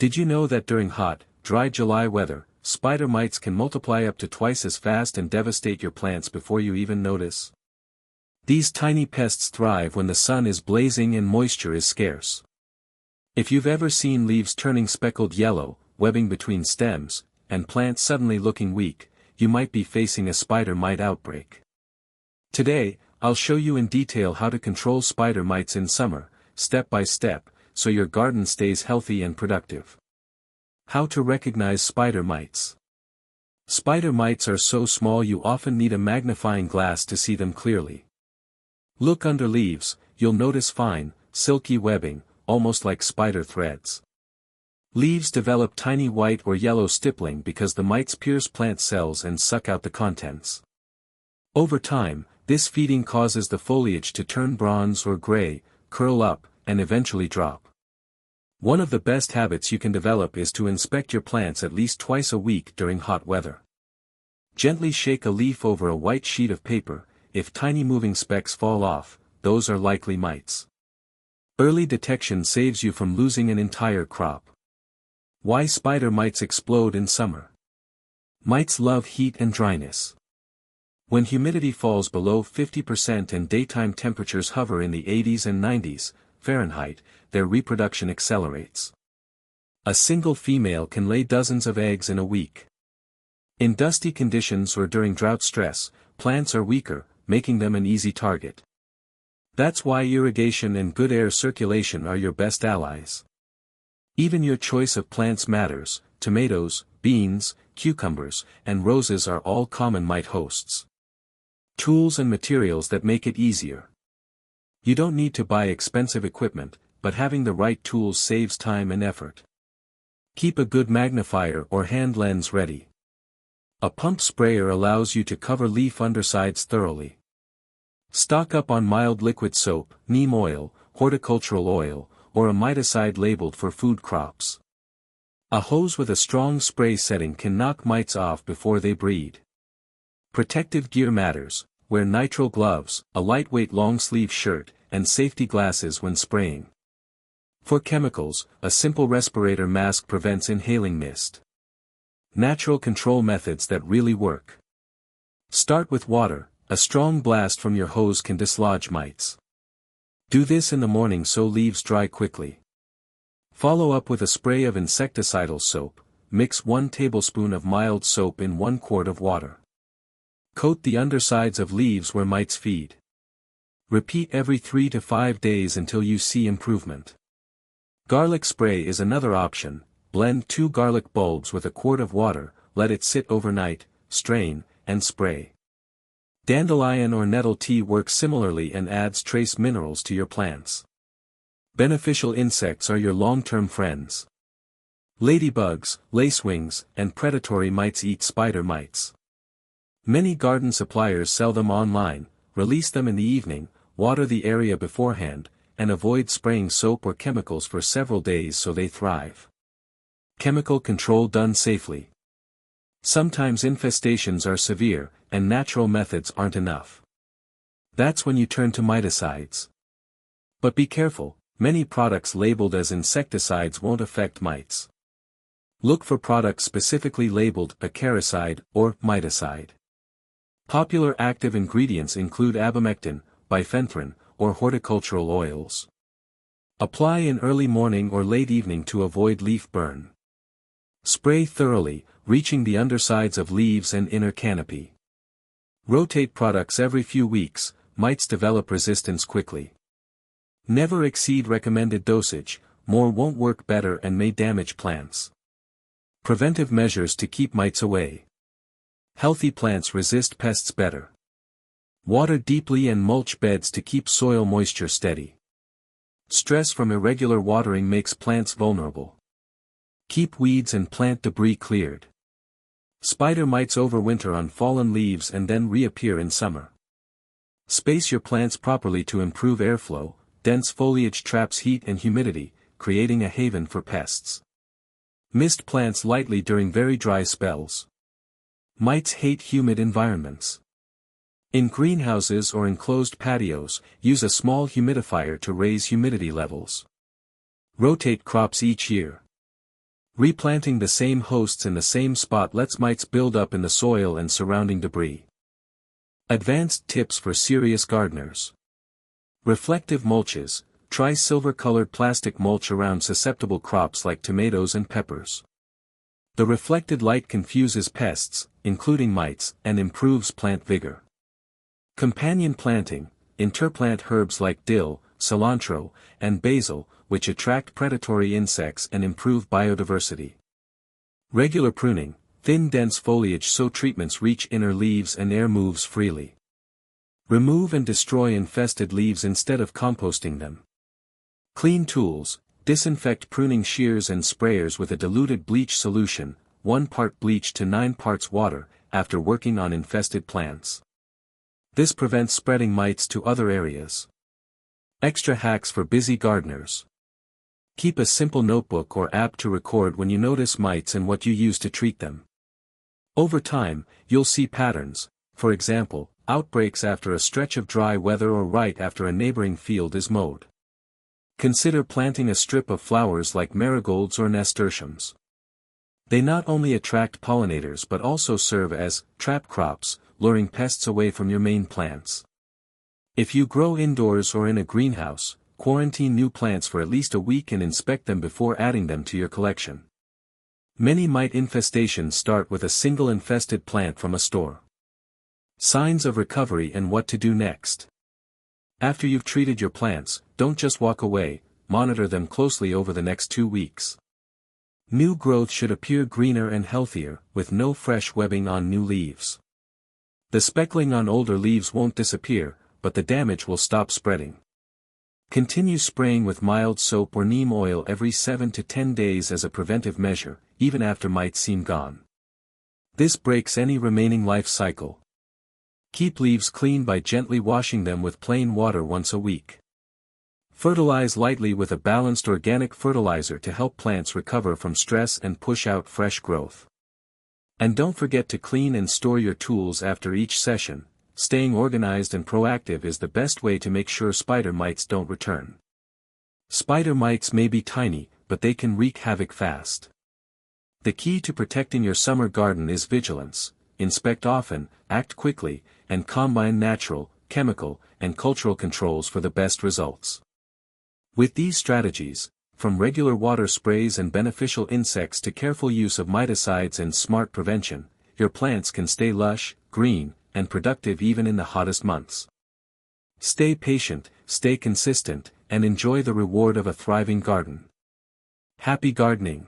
Did you know that during hot, dry July weather, spider mites can multiply up to twice as fast and devastate your plants before you even notice? These tiny pests thrive when the sun is blazing and moisture is scarce. If you've ever seen leaves turning speckled yellow, webbing between stems, and plants suddenly looking weak, you might be facing a spider mite outbreak. Today, I'll show you in detail how to control spider mites in summer, step by step, so your garden stays healthy and productive. How to recognize spider mites. Spider mites are so small you often need a magnifying glass to see them clearly. Look under leaves, you'll notice fine, silky webbing, almost like spider threads. Leaves develop tiny white or yellow stippling because the mites pierce plant cells and suck out the contents. Over time, this feeding causes the foliage to turn bronze or gray, curl up, and eventually drop. One of the best habits you can develop is to inspect your plants at least twice a week during hot weather. Gently shake a leaf over a white sheet of paper. If tiny moving specks fall off, those are likely mites. Early detection saves you from losing an entire crop. Why spider mites explode in summer? Mites love heat and dryness. When humidity falls below 50% and daytime temperatures hover in the 80s and 90s Fahrenheit, their reproduction accelerates. A single female can lay dozens of eggs in a week. In dusty conditions or during drought stress, plants are weaker, making them an easy target. That's why irrigation and good air circulation are your best allies. Even your choice of plants matters. Tomatoes, beans, cucumbers, and roses are all common mite hosts. Tools and materials that make it easier. You don't need to buy expensive equipment, but having the right tools saves time and effort. Keep a good magnifier or hand lens ready. A pump sprayer allows you to cover leaf undersides thoroughly. Stock up on mild liquid soap, neem oil, horticultural oil, or a miticide labeled for food crops. A hose with a strong spray setting can knock mites off before they breed. Protective gear matters. Wear nitrile gloves, a lightweight long-sleeve shirt, and safety glasses when spraying. For chemicals, a simple respirator mask prevents inhaling mist. Natural control methods that really work. Start with water. A strong blast from your hose can dislodge mites. Do this in the morning so leaves dry quickly. Follow up with a spray of insecticidal soap. Mix 1 tablespoon of mild soap in 1 quart of water. Coat the undersides of leaves where mites feed. Repeat every 3 to 5 days until you see improvement. Garlic spray is another option. Blend 2 garlic bulbs with a quart of water, let it sit overnight, strain, and spray. Dandelion or nettle tea works similarly and adds trace minerals to your plants. Beneficial insects are your long-term friends. Ladybugs, lacewings, and predatory mites eat spider mites. Many garden suppliers sell them online. Release them in the evening, water the area beforehand, and avoid spraying soap or chemicals for several days so they thrive. Chemical control done safely. Sometimes infestations are severe, and natural methods aren't enough. That's when you turn to miticides. But be careful, many products labeled as insecticides won't affect mites. Look for products specifically labeled acaricide or miticide. Popular active ingredients include abamectin, bifenthrin, or horticultural oils. Apply in early morning or late evening to avoid leaf burn. Spray thoroughly, reaching the undersides of leaves and inner canopy. Rotate products every few weeks. Mites develop resistance quickly. Never exceed recommended dosage. More won't work better and may damage plants. Preventive measures to keep mites away. Healthy plants resist pests better. Water deeply and mulch beds to keep soil moisture steady. Stress from irregular watering makes plants vulnerable. Keep weeds and plant debris cleared. Spider mites overwinter on fallen leaves and then reappear in summer. Space your plants properly to improve airflow. Dense foliage traps heat and humidity, creating a haven for pests. Mist plants lightly during very dry spells. Mites hate humid environments. In greenhouses or enclosed patios, use a small humidifier to raise humidity levels. Rotate crops each year. Replanting the same hosts in the same spot lets mites build up in the soil and surrounding debris. Advanced tips for serious gardeners. Reflective mulches. Try silver-colored plastic mulch around susceptible crops like tomatoes and peppers. The reflected light confuses pests, including mites, and improves plant vigor. Companion planting. Interplant herbs like dill, cilantro, and basil, which attract predatory insects and improve biodiversity. Regular pruning. Thin dense foliage so treatments reach inner leaves and air moves freely. Remove and destroy infested leaves instead of composting them. Clean tools. Disinfect pruning shears and sprayers with a diluted bleach solution, 1 part bleach to 9 parts water, after working on infested plants. This prevents spreading mites to other areas. Extra hacks for busy gardeners. Keep a simple notebook or app to record when you notice mites and what you use to treat them. Over time, you'll see patterns, for example, outbreaks after a stretch of dry weather or right after a neighboring field is mowed. Consider planting a strip of flowers like marigolds or nasturtiums. They not only attract pollinators but also serve as trap crops, luring pests away from your main plants. If you grow indoors or in a greenhouse, quarantine new plants for at least a week and inspect them before adding them to your collection. Many mite infestations start with a single infested plant from a store. Signs of recovery and what to do next. After you've treated your plants, don't just walk away, monitor them closely over the next 2 weeks. New growth should appear greener and healthier, with no fresh webbing on new leaves. The speckling on older leaves won't disappear, but the damage will stop spreading. Continue spraying with mild soap or neem oil every 7 to 10 days as a preventive measure, even after mites seem gone. This breaks any remaining life cycle. Keep leaves clean by gently washing them with plain water once a week. Fertilize lightly with a balanced organic fertilizer to help plants recover from stress and push out fresh growth. And don't forget to clean and store your tools after each session. Staying organized and proactive is the best way to make sure spider mites don't return. Spider mites may be tiny, but they can wreak havoc fast. The key to protecting your summer garden is vigilance. Inspect often, act quickly, and combine natural, chemical, and cultural controls for the best results. With these strategies, from regular water sprays and beneficial insects to careful use of miticides and smart prevention, your plants can stay lush, green, and productive even in the hottest months. Stay patient, stay consistent, and enjoy the reward of a thriving garden. Happy gardening!